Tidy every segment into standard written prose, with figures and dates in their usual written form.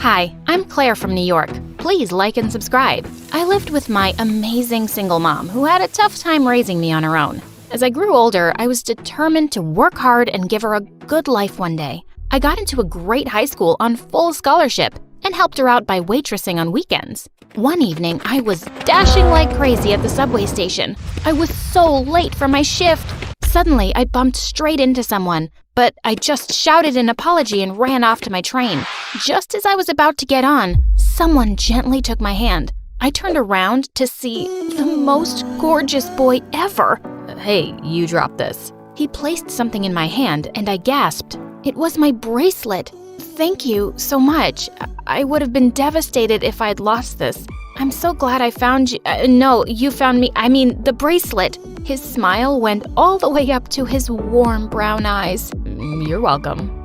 Hi, I'm Claire from New York. Please like and subscribe. I lived with my amazing single mom who had a tough time raising me on her own. As I grew older, I was determined to work hard and give her a good life one day. I got into a great high school on full scholarship and helped her out by waitressing on weekends. One evening, I was dashing like crazy at the subway station. I was so late for my shift. Suddenly, I bumped straight into someone, but I just shouted an apology and ran off to my train. Just as I was about to get on, someone gently took my hand. I turned around to see the most gorgeous boy ever. Hey, you dropped this. He placed something in my hand and I gasped. It was my bracelet. Thank you so much. I would have been devastated if I had lost this. I'm so glad I found you. No, you found me. I mean, the bracelet. His smile went all the way up to his warm brown eyes. You're welcome.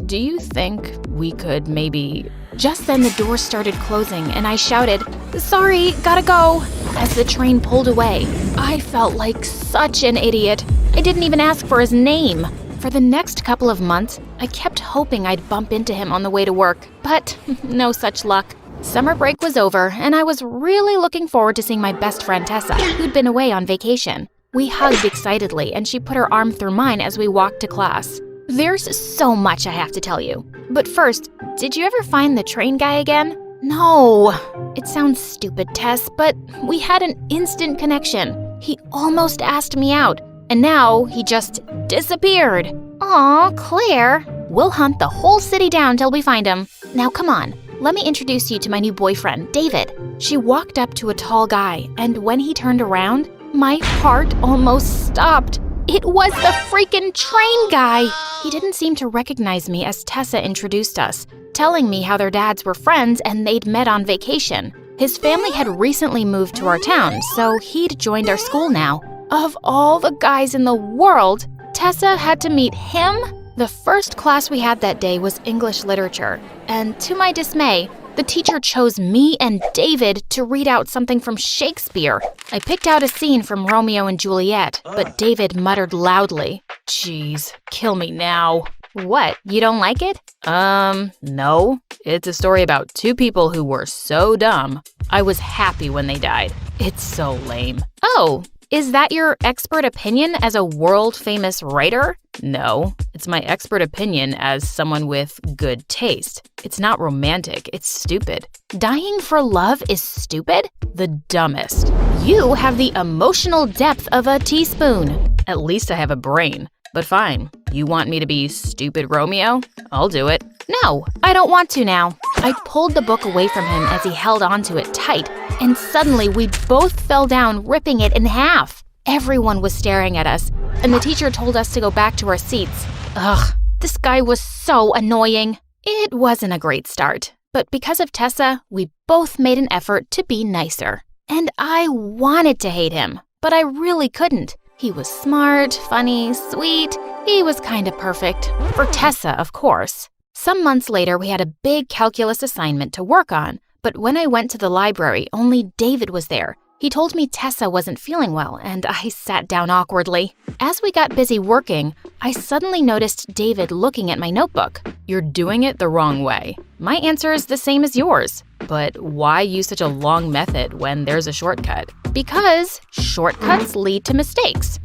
Do you think we could maybe… Just then the door started closing and I shouted, "Sorry, gotta go," as the train pulled away. I felt like such an idiot. I didn't even ask for his name. For the next couple of months, I kept hoping I'd bump into him on the way to work, but no such luck. Summer break was over, and I was really looking forward to seeing my best friend Tessa, who'd been away on vacation. We hugged excitedly, and she put her arm through mine as we walked to class. There's so much I have to tell you. But first, did you ever find the train guy again? No. It sounds stupid, Tess, but we had an instant connection. He almost asked me out, and now he just disappeared. Aw, Claire. We'll hunt the whole city down till we find him. Now come on. Let me introduce you to my new boyfriend, David. She walked up to a tall guy, and when he turned around, my heart almost stopped. It was the freaking train guy! He didn't seem to recognize me as Tessa introduced us, telling me how their dads were friends and they'd met on vacation. His family had recently moved to our town, so he'd joined our school now. Of all the guys in the world, Tessa had to meet him? The first class we had that day was English literature, and to my dismay, the teacher chose me and David to read out something from Shakespeare. I picked out a scene from Romeo and Juliet, but David muttered loudly, "Jeez, kill me now." What, you don't like it? No. It's a story about two people who were so dumb. I was happy when they died. It's so lame. Oh, is that your expert opinion as a world-famous writer? No, it's my expert opinion as someone with good taste. It's not romantic, it's stupid. Dying for love is stupid? The dumbest. You have the emotional depth of a teaspoon. At least I have a brain. But fine, you want me to be stupid Romeo? I'll do it. No, I don't want to now. I pulled the book away from him as he held onto it tight, and suddenly we both fell down, ripping it in half. Everyone was staring at us, and the teacher told us to go back to our seats. Ugh, this guy was so annoying. It wasn't a great start, but because of Tessa, we both made an effort to be nicer. And I wanted to hate him, but I really couldn't. He was smart, funny, sweet. He was kind of perfect. For Tessa, of course. Some months later, we had a big calculus assignment to work on, but when I went to the library, only David was there. He told me Tessa wasn't feeling well, and I sat down awkwardly. As we got busy working, I suddenly noticed David looking at my notebook. You're doing it the wrong way. My answer is the same as yours. But why use such a long method when there's a shortcut? Because shortcuts lead to mistakes.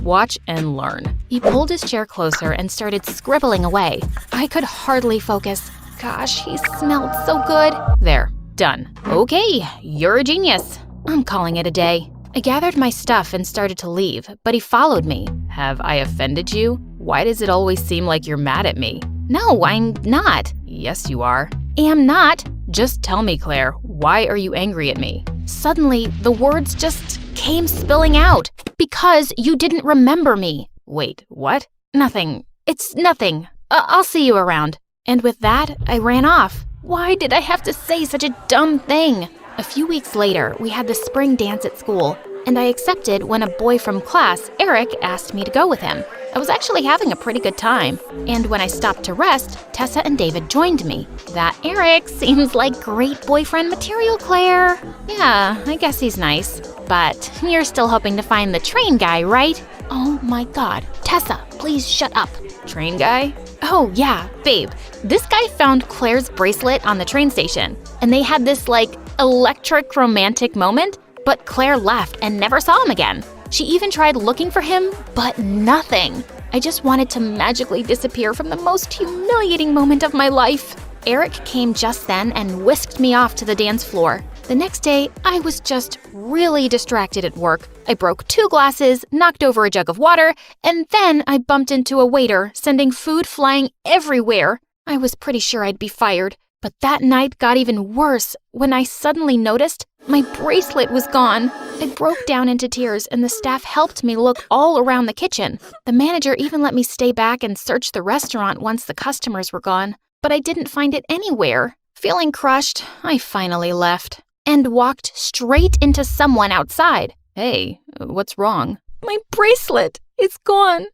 Watch and learn. He pulled his chair closer and started scribbling away. I could hardly focus. Gosh, he smelled so good. There, done. Okay, you're a genius. I'm calling it a day. I gathered my stuff and started to leave, but he followed me. Have I offended you? Why does it always seem like you're mad at me? No, I'm not. Yes, you are. Am not. Just tell me, Claire, why are you angry at me? Suddenly, the words just came spilling out. Because you didn't remember me. Wait, what? Nothing. It's nothing. I'll see you around. And with that, I ran off. Why did I have to say such a dumb thing? A few weeks later, we had the spring dance at school, and I accepted when a boy from class, Eric, asked me to go with him. I was actually having a pretty good time, and when I stopped to rest, Tessa and David joined me. That Eric seems like great boyfriend material, Claire. Yeah, I guess he's nice. But you're still hoping to find the train guy, right? Oh my God. Tessa, please shut up. Train guy? Oh yeah, babe. This guy found Claire's bracelet on the train station, and they had this electric romantic moment, but Claire left and never saw him again. She even tried looking for him, but nothing. I just wanted to magically disappear from the most humiliating moment of my life. Eric came just then and whisked me off to the dance floor. The next day, I was just really distracted at work. I broke 2 glasses, knocked over a jug of water, and then I bumped into a waiter, sending food flying everywhere. I was pretty sure I'd be fired, but that night got even worse when I suddenly noticed my bracelet was gone. I broke down into tears, and the staff helped me look all around the kitchen. The manager even let me stay back and search the restaurant once the customers were gone, but I didn't find it anywhere. Feeling crushed, I finally left and walked straight into someone outside. Hey, what's wrong? My bracelet! It's gone.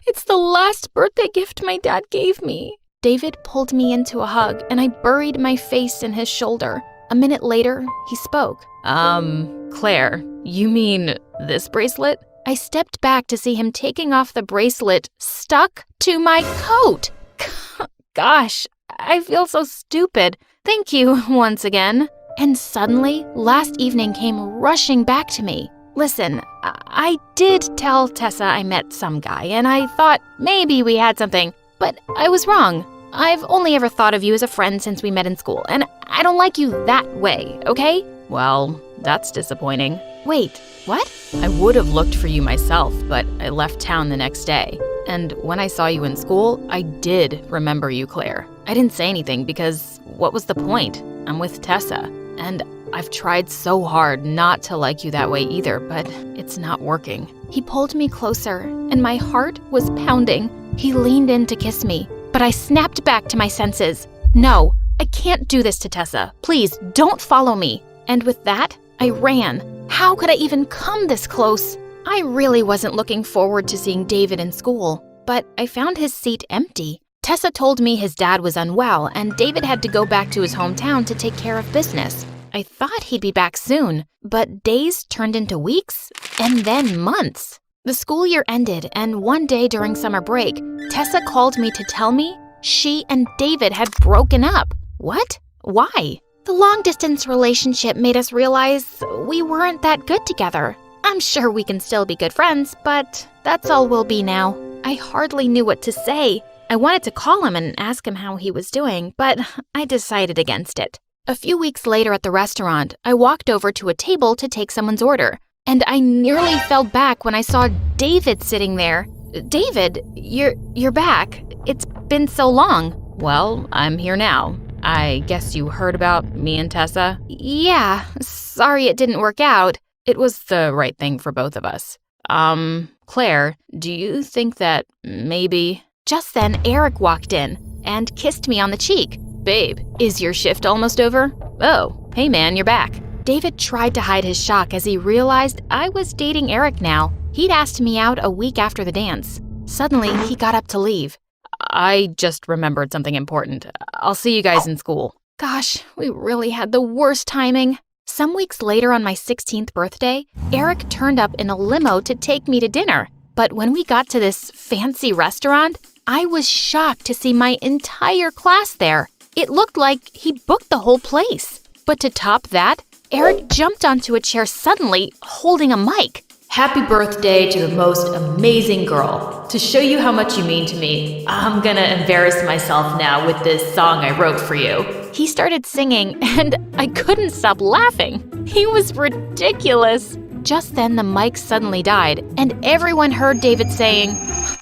It's the last birthday gift my dad gave me. David pulled me into a hug, and I buried my face in his shoulder. A minute later, he spoke. Claire, you mean this bracelet? I stepped back to see him taking off the bracelet stuck to my coat. Gosh, I feel so stupid. Thank you once again. And suddenly, last evening came rushing back to me. Listen, I did tell Tessa I met some guy, and I thought maybe we had something, but I was wrong. I've only ever thought of you as a friend since we met in school, and I don't like you that way, okay? Well, that's disappointing. Wait, what? I would have looked for you myself, but I left town the next day. And when I saw you in school, I did remember you, Claire. I didn't say anything because what was the point? I'm with Tessa, and I've tried so hard not to like you that way either, but it's not working. He pulled me closer, and my heart was pounding. He leaned in to kiss me, but I snapped back to my senses. No, I can't do this to Tessa. Please, don't follow me. And with that, I ran. How could I even come this close? I really wasn't looking forward to seeing David in school, but I found his seat empty. Tessa told me his dad was unwell and David had to go back to his hometown to take care of business. I thought he'd be back soon, but days turned into weeks and then months. The school year ended, and one day during summer break, Tessa called me to tell me she and David had broken up. What? Why? The long-distance relationship made us realize we weren't that good together. I'm sure we can still be good friends, but that's all we'll be now. I hardly knew what to say. I wanted to call him and ask him how he was doing, but I decided against it. A few weeks later at the restaurant, I walked over to a table to take someone's order, and I nearly fell back when I saw David sitting there. David, you're back. It's been so long. Well, I'm here now. I guess you heard about me and Tessa? Yeah, sorry it didn't work out. It was the right thing for both of us. Claire, do you think that maybe... Just then, Eric walked in and kissed me on the cheek. Babe, is your shift almost over? Oh, hey man, you're back. David tried to hide his shock as he realized I was dating Eric now. He'd asked me out a week after the dance. Suddenly, he got up to leave. I just remembered something important. I'll see you guys in school. Gosh, we really had the worst timing. Some weeks later on my 16th birthday, Eric turned up in a limo to take me to dinner. But when we got to this fancy restaurant, I was shocked to see my entire class there. It looked like he booked the whole place. But to top that, Eric jumped onto a chair suddenly, holding a mic. Happy birthday to the most amazing girl. To show you how much you mean to me, I'm gonna embarrass myself now with this song I wrote for you. He started singing, and I couldn't stop laughing. He was ridiculous. Just then, the mic suddenly died, and everyone heard David saying,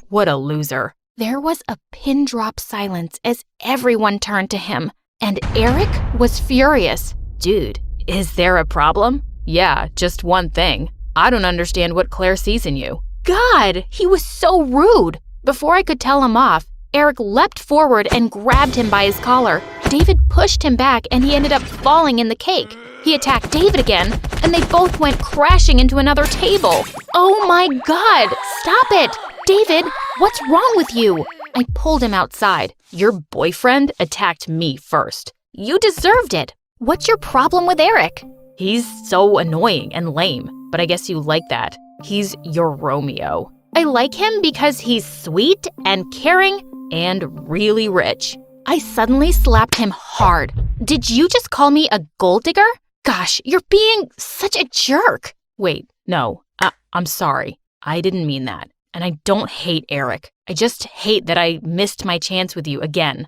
"What a loser." There was a pin drop silence as everyone turned to him, and Eric was furious. Dude, is there a problem? Yeah, just one thing. I don't understand what Claire sees in you. God, he was so rude. Before I could tell him off, Eric leapt forward and grabbed him by his collar. David pushed him back and he ended up falling in the cake. He attacked David again, and they both went crashing into another table. Oh my God, stop it! David, what's wrong with you? I pulled him outside. Your boyfriend attacked me first. You deserved it. What's your problem with Eric? He's so annoying and lame, but I guess you like that. He's your Romeo. I like him because he's sweet and caring and really rich. I suddenly slapped him hard. Did you just call me a gold digger? Gosh, you're being such a jerk. Wait, no, I'm sorry. I didn't mean that. And I don't hate Eric. I just hate that I missed my chance with you again.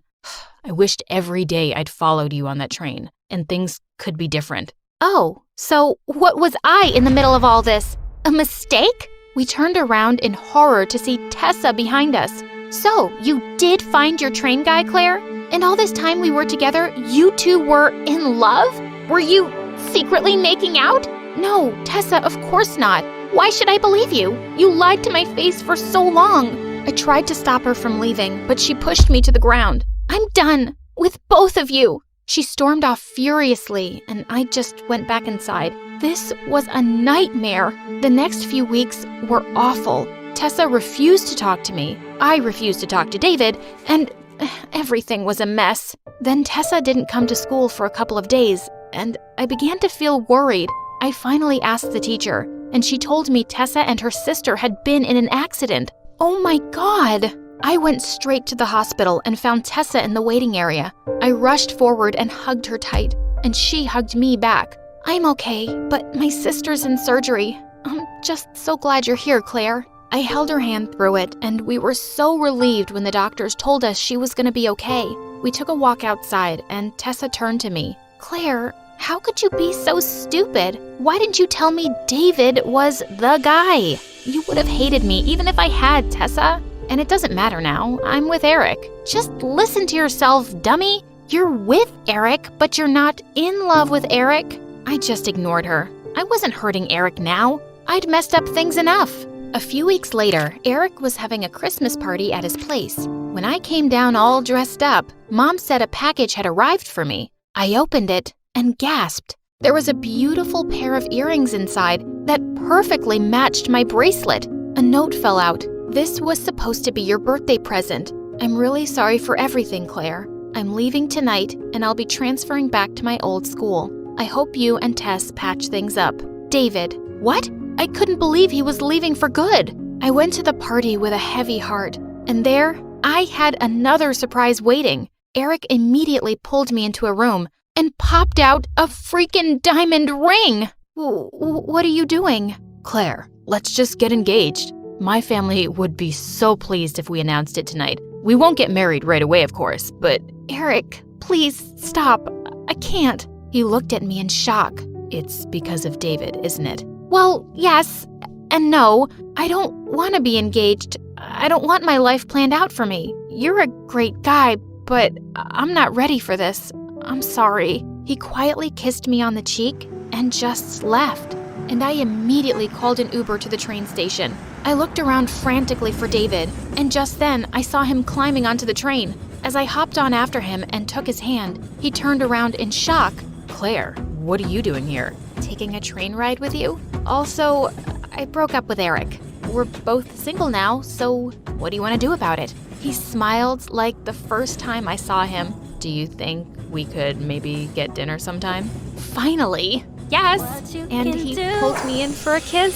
I wished every day I'd followed you on that train, and things could be different. Oh, so what was I in the middle of all this? A mistake? We turned around in horror to see Tessa behind us. So, you did find your train guy, Claire? And all this time we were together, you two were in love? Were you secretly making out? No, Tessa, of course not. Why should I believe you? You lied to my face for so long. I tried to stop her from leaving, but she pushed me to the ground. I'm done with both of you. She stormed off furiously, and I just went back inside. This was a nightmare. The next few weeks were awful. Tessa refused to talk to me. I refused to talk to David, and everything was a mess. Then Tessa didn't come to school for a couple of days, and I began to feel worried. I finally asked the teacher, and she told me Tessa and her sister had been in an accident. Oh my God! I went straight to the hospital and found Tessa in the waiting area. I rushed forward and hugged her tight, and she hugged me back. I'm okay, but my sister's in surgery. I'm just so glad you're here, Claire. I held her hand through it, and we were so relieved when the doctors told us she was going to be okay. We took a walk outside, and Tessa turned to me. Claire, how could you be so stupid? Why didn't you tell me David was the guy? You would have hated me even if I had, Tessa. And it doesn't matter now. I'm with Eric. Just listen to yourself, dummy. You're with Eric, but you're not in love with Eric. I just ignored her. I wasn't hurting Eric now. I'd messed up things enough. A few weeks later, Eric was having a Christmas party at his place. When I came down all dressed up, Mom said a package had arrived for me. I opened it and gasped. There was a beautiful pair of earrings inside that perfectly matched my bracelet. A note fell out. This was supposed to be your birthday present. I'm really sorry for everything, Claire. I'm leaving tonight, and I'll be transferring back to my old school. I hope you and Tess patch things up. David. What? I couldn't believe he was leaving for good. I went to the party with a heavy heart, and there, I had another surprise waiting. Eric immediately pulled me into a room and popped out a freaking diamond ring. What are you doing? Claire, let's just get engaged. My family would be so pleased if we announced it tonight. We won't get married right away, of course, but… Eric, please stop. I can't. He looked at me in shock. It's because of David, isn't it? Well, yes and no. I don't want to be engaged. I don't want my life planned out for me. You're a great guy, but I'm not ready for this. I'm sorry. He quietly kissed me on the cheek and just left. And I immediately called an Uber to the train station. I looked around frantically for David, and just then I saw him climbing onto the train. As I hopped on after him and took his hand, he turned around in shock. Claire, what are you doing here? Taking a train ride with you? Also, I broke up with Eric. We're both single now, so what do you want to do about it? He smiled like the first time I saw him. Do you think we could maybe get dinner sometime? Finally! Yes! And he pulled me in for a kiss.